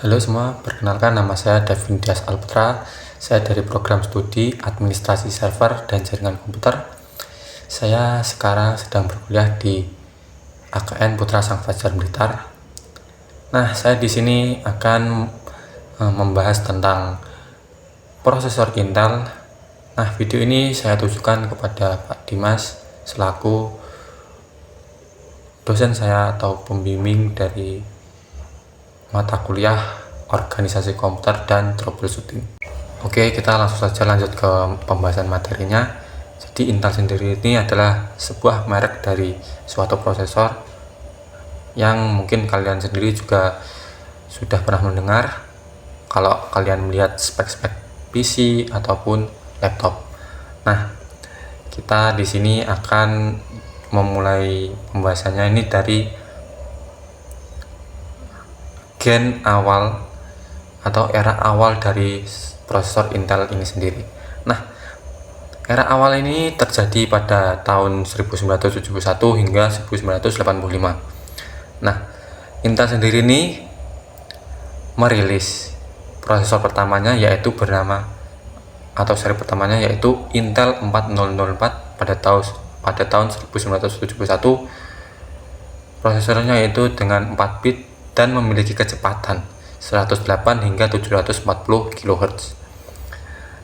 Halo semua, perkenalkan nama saya Davin Dias Alputra. Saya dari program studi Administrasi Server dan Jaringan Komputer. Saya sekarang sedang berkuliah di AKN Putra Sang Fajar Blitar. Nah, saya di sini akan membahas tentang prosesor Intel. Nah, video ini saya tujukan kepada Pak Dimas selaku dosen saya atau pembimbing dari mata kuliah organisasi komputer dan troubleshooting. Oke, kita langsung saja lanjut ke pembahasan materinya. Jadi Intel sendiri ini adalah sebuah merek dari suatu prosesor yang mungkin kalian sendiri juga sudah pernah mendengar kalau kalian melihat spek-spek PC ataupun laptop. Nah, kita di sini akan memulai pembahasannya ini dari gen awal atau era awal dari prosesor Intel ini sendiri. Nah, era awal ini terjadi pada tahun 1971 hingga 1985. Nah, Intel sendiri ini merilis prosesor pertamanya yaitu bernama atau seri pertamanya yaitu Intel 4004 pada tahun 1971. Prosesornya yaitu dengan 4 bit dan memiliki kecepatan 108 hingga 740 kHz.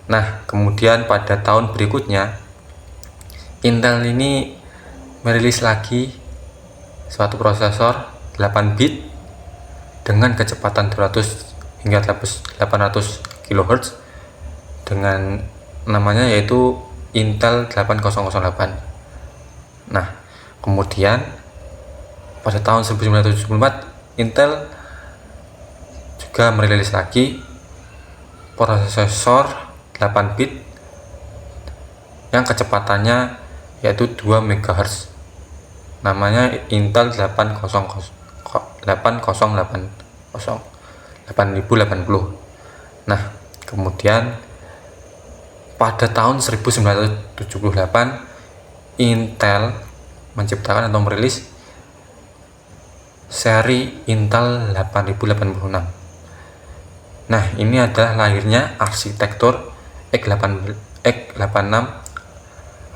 Nah, kemudian pada tahun berikutnya Intel ini merilis lagi suatu prosesor 8 bit dengan kecepatan 200 hingga 800 kHz dengan namanya yaitu Intel 8008. Nah, kemudian pada tahun 1974 Intel juga merilis lagi prosesor 8 bit yang kecepatannya yaitu 2 MHz, namanya Intel 8080. Nah, kemudian pada tahun 1978 Intel menciptakan atau merilis seri Intel 8086. Nah, ini adalah lahirnya arsitektur x86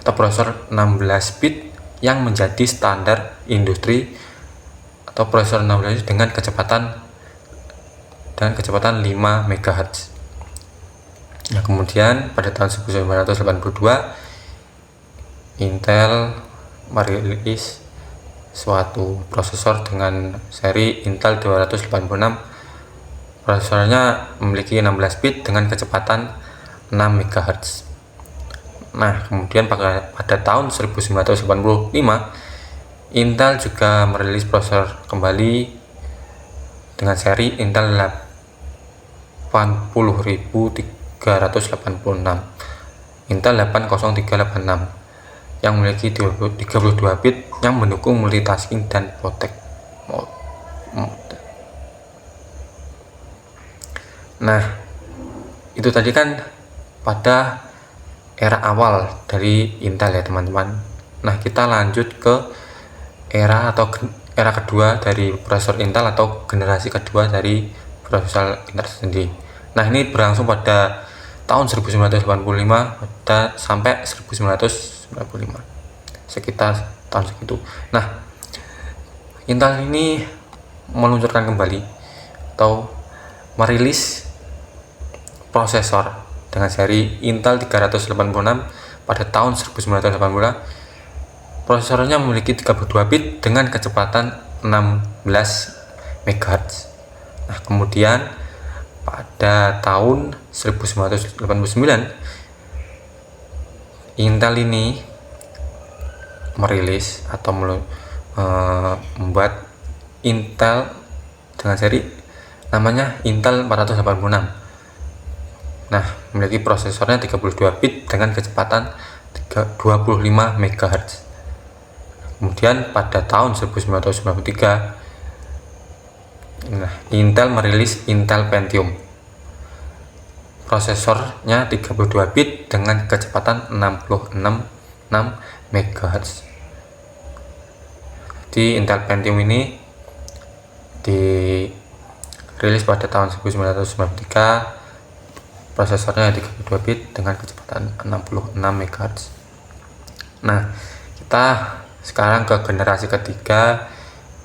atau prosesor 16 bit yang menjadi standar industri atau prosesor 16 bit dengan kecepatan 5 MHz. Nah, kemudian pada tahun 1982 Intel merilis suatu prosesor dengan seri Intel 286. Prosesornya memiliki 16 bit dengan kecepatan 6 MHz. Nah, kemudian pada tahun 1985 Intel juga merilis prosesor kembali dengan seri Intel 80386, Intel 80386 yang memiliki 32 bit yang mendukung multitasking dan protect mode. Nah, itu tadi kan pada era awal dari Intel ya teman-teman. Nah, kita lanjut ke era kedua dari prosesor Intel atau generasi kedua dari prosesor Intel sendiri. Nah, ini berlangsung pada tahun 1985 sampai 1995, sekitar tahun segitu. Nah, Intel ini meluncurkan kembali atau merilis prosesor dengan seri Intel 386 pada tahun 1980. Prosesornya memiliki 32 bit dengan kecepatan 16 MHz. Nah, kemudian pada tahun 1989 Intel ini merilis atau membuat Intel dengan seri namanya Intel 486. Nah, memiliki prosesornya 32 bit dengan kecepatan 25 MHz. Kemudian pada tahun 1993 Intel merilis Intel Pentium. Prosesornya 32 bit dengan kecepatan 66 MHz. Di Intel Pentium ini rilis pada tahun 1993, prosesornya 32 bit dengan kecepatan 66 MHz. Nah, kita sekarang ke generasi ketiga.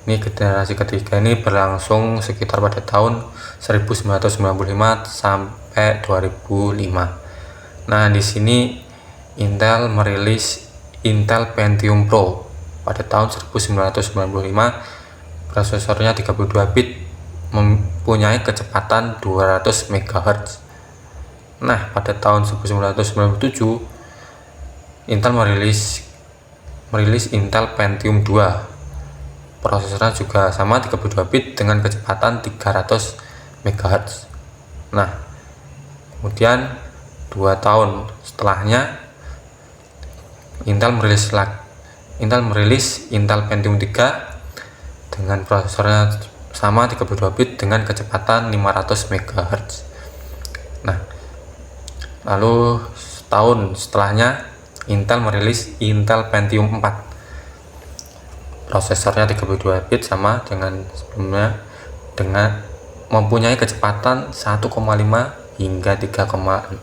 Ini generasi ketiga ini berlangsung sekitar pada tahun 1995 sampai 2005. Nah, di sini Intel merilis Intel Pentium Pro pada tahun 1995. Prosesornya 32 bit, mempunyai kecepatan 200 MHz. Nah, pada tahun 1997 Intel merilis Intel Pentium 2. Prosesornya juga sama 32 bit dengan kecepatan 300 MHz. Nah, kemudian 2 tahun setelahnya Intel merilis Intel Pentium 3 dengan prosesornya sama 32 bit dengan kecepatan 500 MHz. Nah, lalu setahun setelahnya Intel merilis Intel Pentium 4. Prosesornya 32 bit sama dengan sebelumnya, dengan mempunyai kecepatan 1,5 hingga 3,06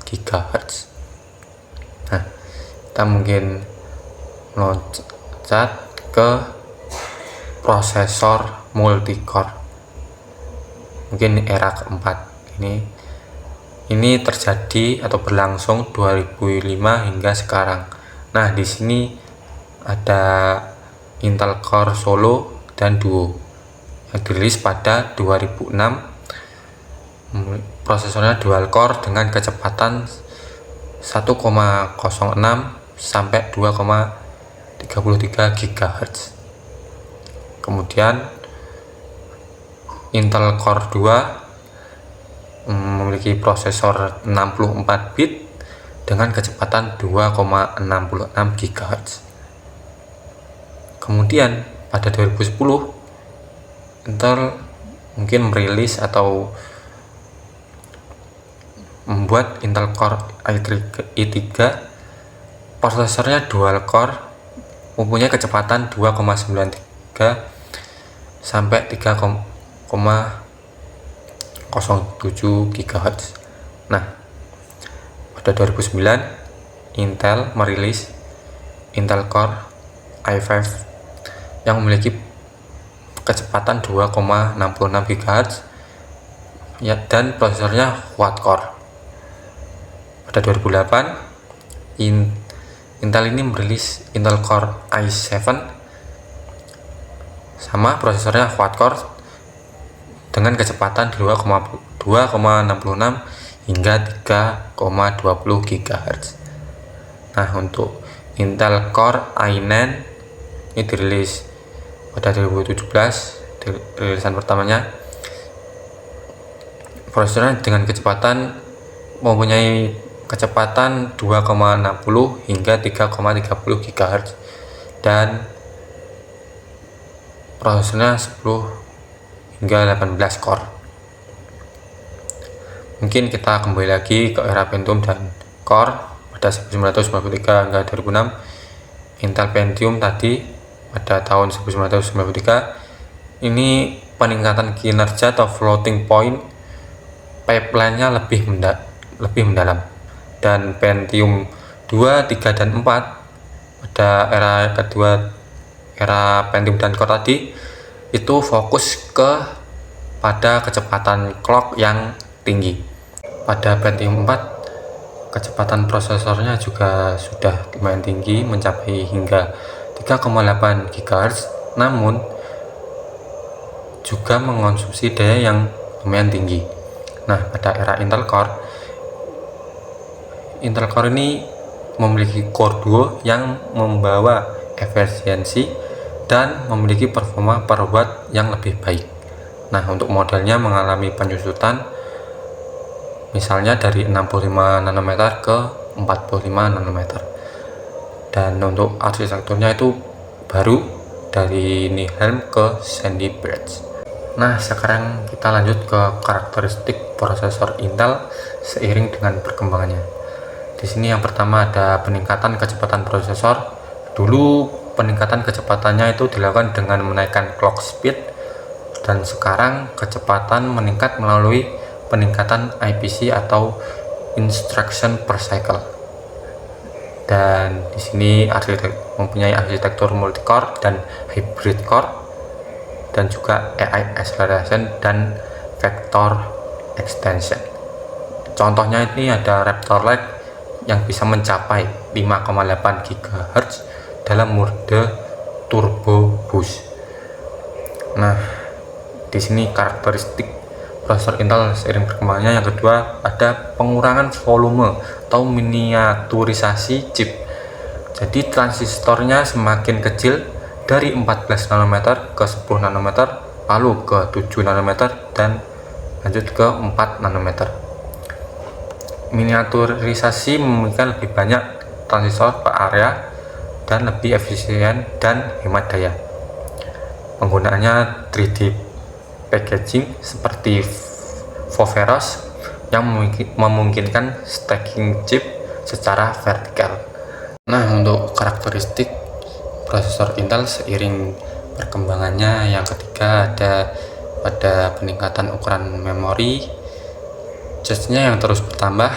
GHz. Nah, kita mungkin loncat ke prosesor multicore, mungkin era keempat. Ini terjadi atau berlangsung 2005 hingga sekarang. Nah, di sini ada Intel Core Solo dan Duo yang dirilis pada 2006. Prosesornya dual core dengan kecepatan 1,06 sampai 2,33 GHz. Kemudian Intel Core 2 memiliki prosesor 64 bit dengan kecepatan 2,66 GHz. Kemudian pada 2010 Intel mungkin merilis atau membuat Intel Core i3. Prosesornya dual core, mempunyai kecepatan 2,93 sampai 3,07 GHz. Nah, pada 2009 Intel merilis Intel Core i5 yang memiliki kecepatan 2,66 GHz ya, dan prosesornya quad core. Pada 2008 Intel ini merilis Intel Core i7 sama, prosesornya quad core dengan kecepatan 2,66 hingga 3,20 GHz. Nah, untuk Intel Core i9 ini dirilis pada 2017, rilisan pertamanya. Prosesornya dengan kecepatan mempunyai kecepatan 2,60 hingga 3,30 GHz dan prosesornya 10 hingga 18 core. Mungkin kita kembali lagi ke era Pentium dan Core pada 1993 hingga 2006. Intel Pentium tadi pada tahun 1993 ini peningkatan kinerja atau floating point pipeline-nya lebih mendalam, dan Pentium 2, 3, dan 4 pada era kedua, era Pentium dan Core tadi, itu fokus pada kecepatan clock yang tinggi. Pada Pentium 4 kecepatan prosesornya juga sudah lumayan tinggi, mencapai hingga 3,8 GHz, namun juga mengonsumsi daya yang lumayan tinggi. Nah, pada era Intel Core ini memiliki core duo yang membawa efisiensi dan memiliki performa per watt yang lebih baik. Nah, untuk modelnya mengalami penyusutan, misalnya dari 65 nanometer ke 45 nanometer. Dan untuk arsitekturnya itu baru, dari Nehalem ke Sandy Bridge. Nah, sekarang kita lanjut ke karakteristik prosesor Intel seiring dengan perkembangannya. Di sini yang pertama ada peningkatan kecepatan prosesor. Dulu peningkatan kecepatannya itu dilakukan dengan menaikkan clock speed dan sekarang kecepatan meningkat melalui peningkatan IPC atau instruction per cycle. Dan di sini mempunyai arsitektur multi-core dan hybrid core, dan juga AI acceleration dan vector extension. Contohnya ini ada Raptor Lake yang bisa mencapai 5,8 GHz dalam mode turbo boost. Nah, di sini karakteristik prosesor Intel seiring perkembangannya. Yang kedua, ada pengurangan volume atau miniaturisasi chip. Jadi transistornya semakin kecil dari 14 nanometer ke 10 nanometer, lalu ke 7 nanometer, dan lanjut ke 4 nanometer. Miniaturisasi memungkinkan lebih banyak transistor per area dan lebih efisien dan hemat daya. Penggunaannya 3D packaging seperti Foveros yang memungkinkan stacking chip secara vertikal. Nah, untuk karakteristik prosesor Intel seiring perkembangannya, yang ketiga ada pada peningkatan ukuran memori, cache-nya yang terus bertambah.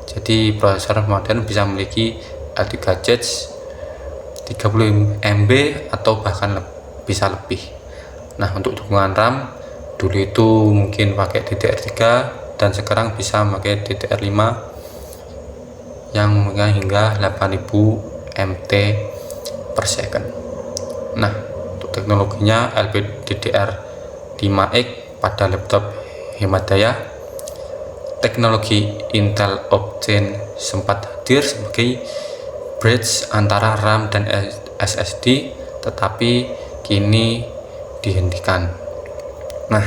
Jadi prosesor modern bisa memiliki L3 cache 30 MB atau bahkan bisa lebih. Nah, untuk dukungan RAM, dulu itu mungkin pakai DDR3 dan sekarang bisa pakai DDR5 yang hingga 8000 MT per second. Nah, untuk teknologinya LPDDR5X pada laptop hemat daya. Teknologi Intel Optane sempat hadir sebagai bridge antara RAM dan SSD, tetapi kini dihentikan. Nah,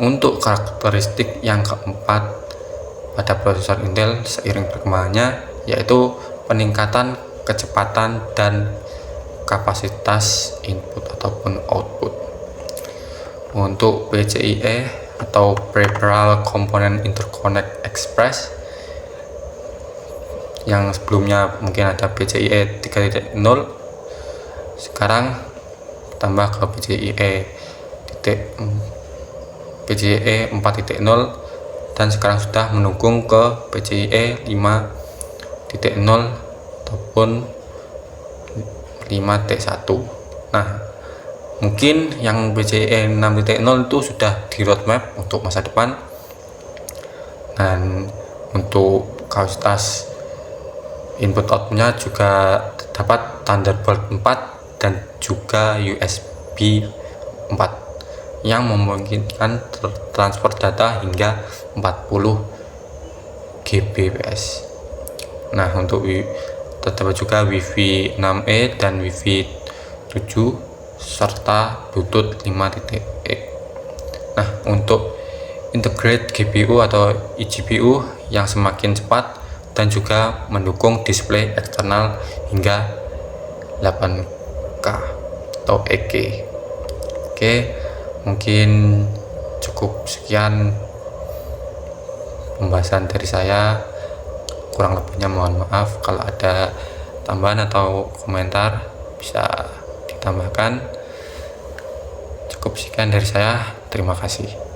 untuk karakteristik yang keempat pada prosesor Intel seiring perkembangannya, yaitu peningkatan kecepatan dan kapasitas input ataupun output. Untuk PCIe atau Peripheral Component Interconnect Express, yang sebelumnya mungkin ada PCIe 3.0, sekarang tambah ke PCIe 4.0, dan sekarang sudah mendukung ke PCIe 5.0 ataupun 5T1. Nah, mungkin yang PCIe 6.0 itu sudah di roadmap untuk masa depan. Dan untuk kapasitas input outputnya juga terdapat Thunderbolt 4 dan juga USB 4 yang memungkinkan transfer data hingga 40 Gbps. Nah, untuk terdapat juga Wi-Fi 6E dan Wi-Fi 7 serta Bluetooth 5.x. Nah, untuk integrate GPU atau eGPU yang semakin cepat dan juga mendukung display eksternal hingga 8K atau 8K. Oke, mungkin cukup sekian pembahasan dari saya. Kurang lebihnya mohon maaf. Kalau ada tambahan atau komentar bisa ditambahkan. Cukup sekian dari saya. Terima kasih.